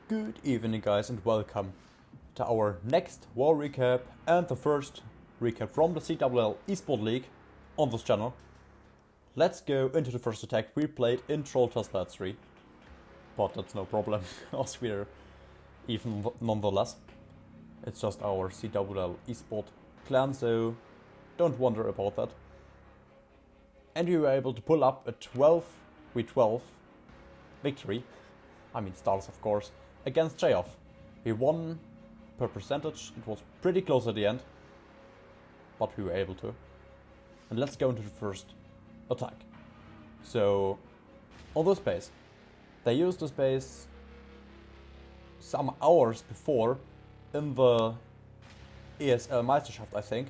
Good evening guys and welcome to our next war recap and the first recap from the CWL ESports League on this channel. Let's go into the first attack. We played in Troll Tesla 3, but that's no problem because we're even nonetheless. It's just our CWL ESports clan, so don't wonder about that. And we were able to pull up a 12v12 victory, I mean stars of course, against J-Off. We won per percentage, it was pretty close at the end, but we were able to. And let's go into the first attack. So, on this base, they used this base some hours before in the ESL Meisterschaft, I think.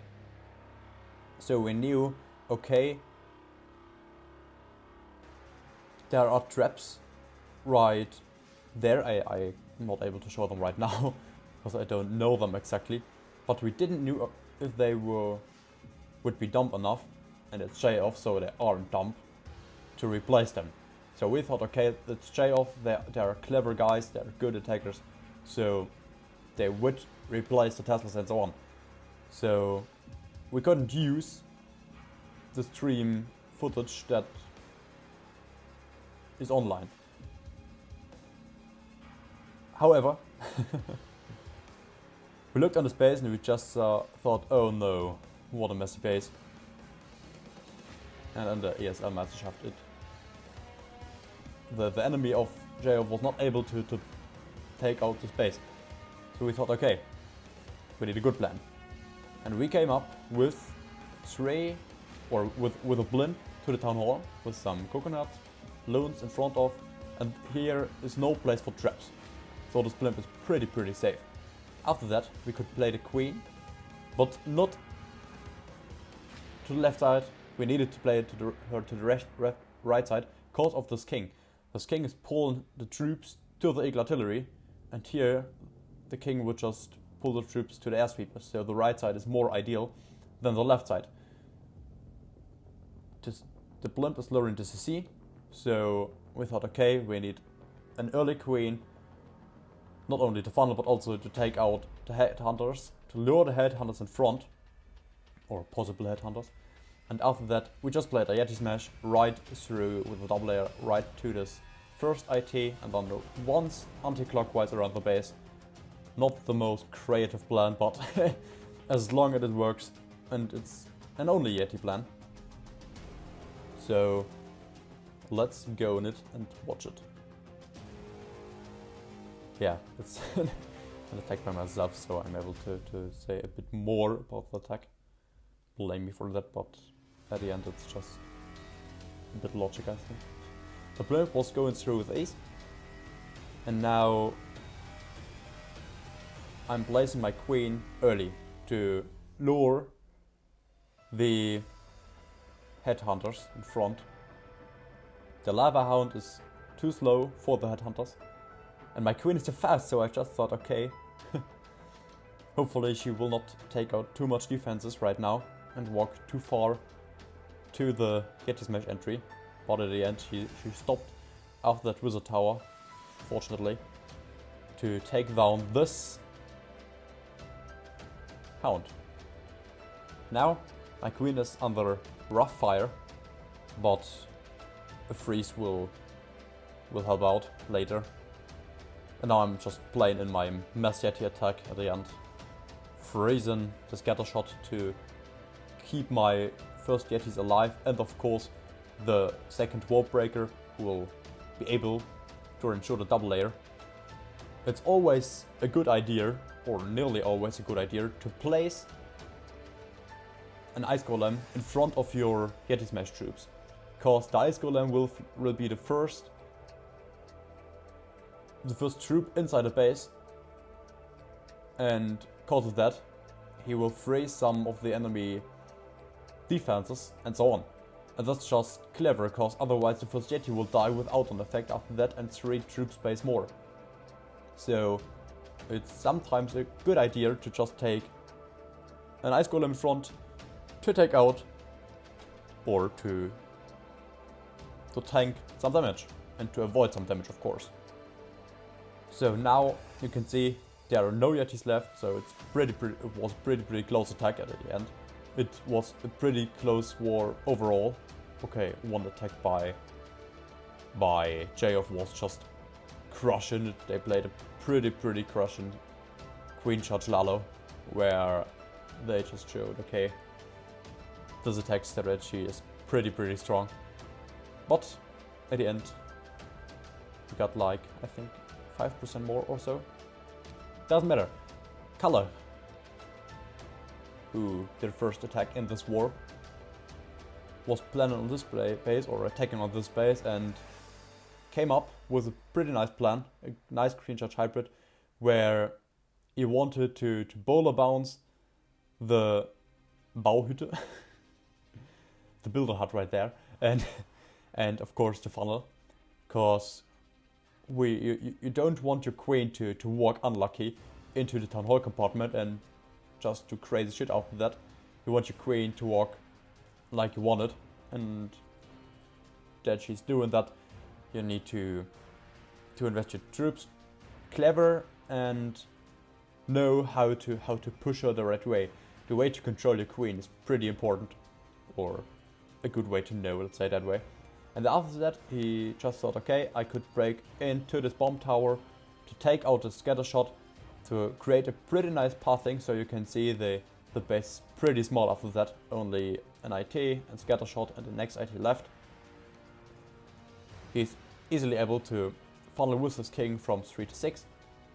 So we knew, okay, there are traps right there. I'm not able to show them right now because I don't know them exactly, but we didn't know if they would be dumb enough, and it's J-Off, so they aren't dumb, to replace them. So we thought, okay, it's J-Off, they're clever guys, they're good attackers, so they would replace the Teslas and so on. So we couldn't use the stream footage that is online. However, we looked on the base and we just thought, oh no, what a messy base. And in the ESL Meisterschaft, the enemy of J-Off was not able to take out this base. So we thought, okay, we need a good plan. And we came up with with a blimp to the town hall, with some coconut loons in front of, and here is no place for traps. So this blimp is pretty safe. After that we could play the queen, but not to the left side. We needed to play it to the right side because of this king. This king is pulling the troops to the eagle artillery, and here the king would just pull the troops to the air sweepers. So the right side is more ideal than the left side. The blimp is lowering the CC, so we thought, okay, we need an early queen, not only to funnel but also to take out the headhunters, to lure the headhunters in front, or possible headhunters. And after that we just played a Yeti Smash right through with the double layer right to this first IT, and then once anti-clockwise around the base. Not the most creative plan, but as long as it works, and it's an only Yeti plan. So let's go in it and watch it. Yeah, it's an attack by myself, so I'm able to say a bit more about the attack. Blame me for that, but at the end it's just a bit logic, I think. The blimp was going through with ace, and now I'm placing my queen early to lure the headhunters in front. The lava hound is too slow for the headhunters, and my queen is too fast, so I just thought, okay, hopefully she will not take out too much defenses right now and walk too far to the Yeti Smash entry. But at the end she stopped after that wizard tower, fortunately, to take down this hound. Now my queen is under rough fire, but a freeze will help out later. And now I'm just playing in my mass Yeti attack at the end, freezing the scatter shot to keep my first Yetis alive, and of course the second warp breaker will be able to ensure the double layer. It's always a good idea, or nearly always a good idea, to place an ice golem in front of your Yeti Smash troops, cause the ice golem will be the first troop inside the base, and cause of that he will freeze some of the enemy defenses and so on. And that's just clever, cause otherwise the first Yeti will die without an effect after that, and 3 troop space more. So it's sometimes a good idea to just take an ice golem in front to take out, or to tank some damage, and to avoid some damage of course. So now you can see there are no Yetis left, so it was pretty close attack at the end. It was a pretty close war overall. Okay, one attack by J-Off was just crushing it. They played a pretty crushing Queen Charge Lalo, where they just showed, okay, this attack strategy is pretty strong. But at the end, we got like, I think, 5% more or so. Doesn't matter. Color, who did first attack in this war, was planning on this base or attacking on this base and came up with a pretty nice plan, a nice Queen Charge hybrid, where he wanted to bowler bounce the Bauhütte, the builder hut right there, and of course the funnel, because you don't want your queen to walk unlucky into the town hall compartment and just do crazy shit after that. You want your queen to walk like you want it, and that she's doing that, you need to invest your troops clever and know how to push her the right way. The way to control your queen is pretty important, or a good way to know, let's say that way. And after that, he just thought, okay, I could break into this bomb tower to take out the scatter shot, to create a pretty nice pathing, so you can see the base is pretty small after that, only an IT and scatter shot and the next IT left. He's easily able to funnel with his king from 3 to 6,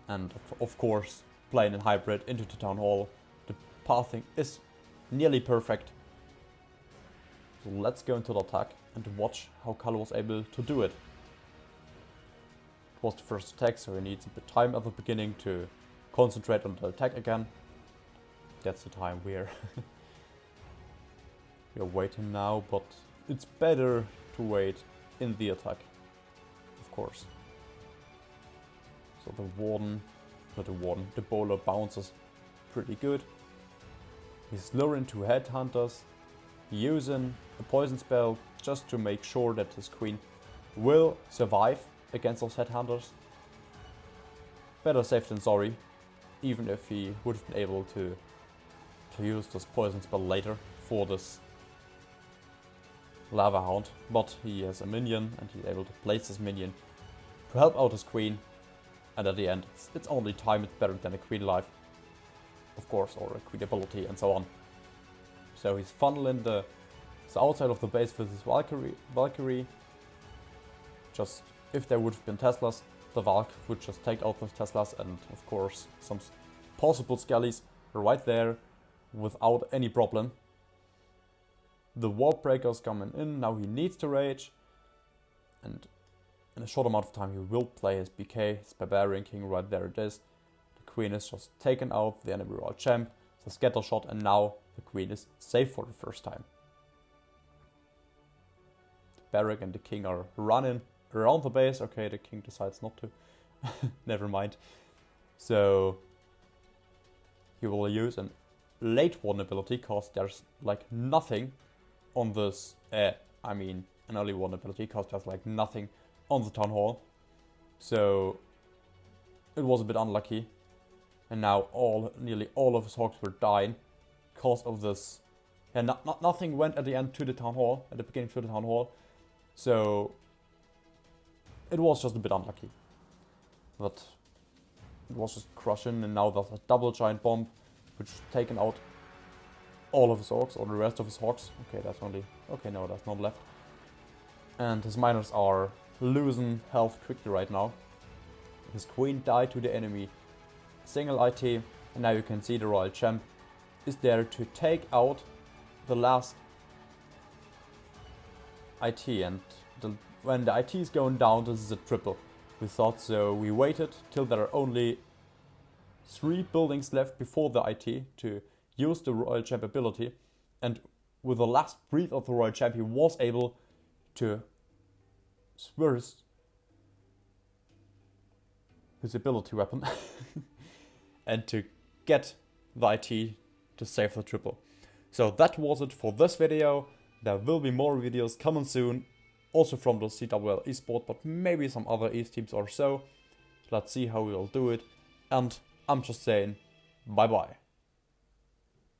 and of course playing in hybrid into the town hall. The pathing is nearly perfect. So let's go into the attack and watch how Kalle was able to do it. It was the first attack, so he needs a bit of time at the beginning to concentrate on the attack again. That's the time we're waiting now, but it's better to wait in the attack, of course. So the bowler bounces pretty good. He's luring two headhunters, using a poison spell just to make sure that his queen will survive against those headhunters. Better safe than sorry, even if he would have been able to use this poison spell later for this lava hound, but he has a minion and he's able to place this minion to help out his queen, and at the end it's only time, it's better than a queen life, of course, or a queen ability and so on. So he's funneling the outside of the base with his Valkyrie. Just, if there would have been Teslas, the Valk would just take out those Teslas, and of course some possible skellies right there without any problem. The Warp Breaker's coming in, now he needs to rage, and in a short amount of time he will play his BK, his Barbarian King, right there it is. The queen is just taken out, the enemy royal champ, the scatter shot, and now the queen is safe for the first time. The barrack and the king are running around the base. Okay, the king decides not to. Never mind. So he will use an late one ability, cause there's like nothing on this. I mean an early one ability, cause there's like nothing on the town hall. So it was a bit unlucky, and now nearly all of his hogs were dying because of this. And nothing went at the end to the town hall, at the beginning to the town hall. So it was just a bit unlucky. But it was just crushing, and now there's a double giant bomb which taken out all of his orcs, or the rest of his hogs. Okay, that's only... okay, no, that's not left. And his miners are losing health quickly right now. His queen died to the enemy. Single IT, and now you can see the royal champ is there to take out the last IT, and when the IT is going down, this is a triple. We thought so, we waited till there are only 3 buildings left before the IT to use the royal champ ability, and with the last breath of the royal champ he was able to swear his ability weapon and to get the IT to save the triple. So that was it for this video. There will be more videos coming soon, also from the CWL eSports, but maybe some other eSteams or so. Let's see how we'll do it. And I'm just saying, bye bye.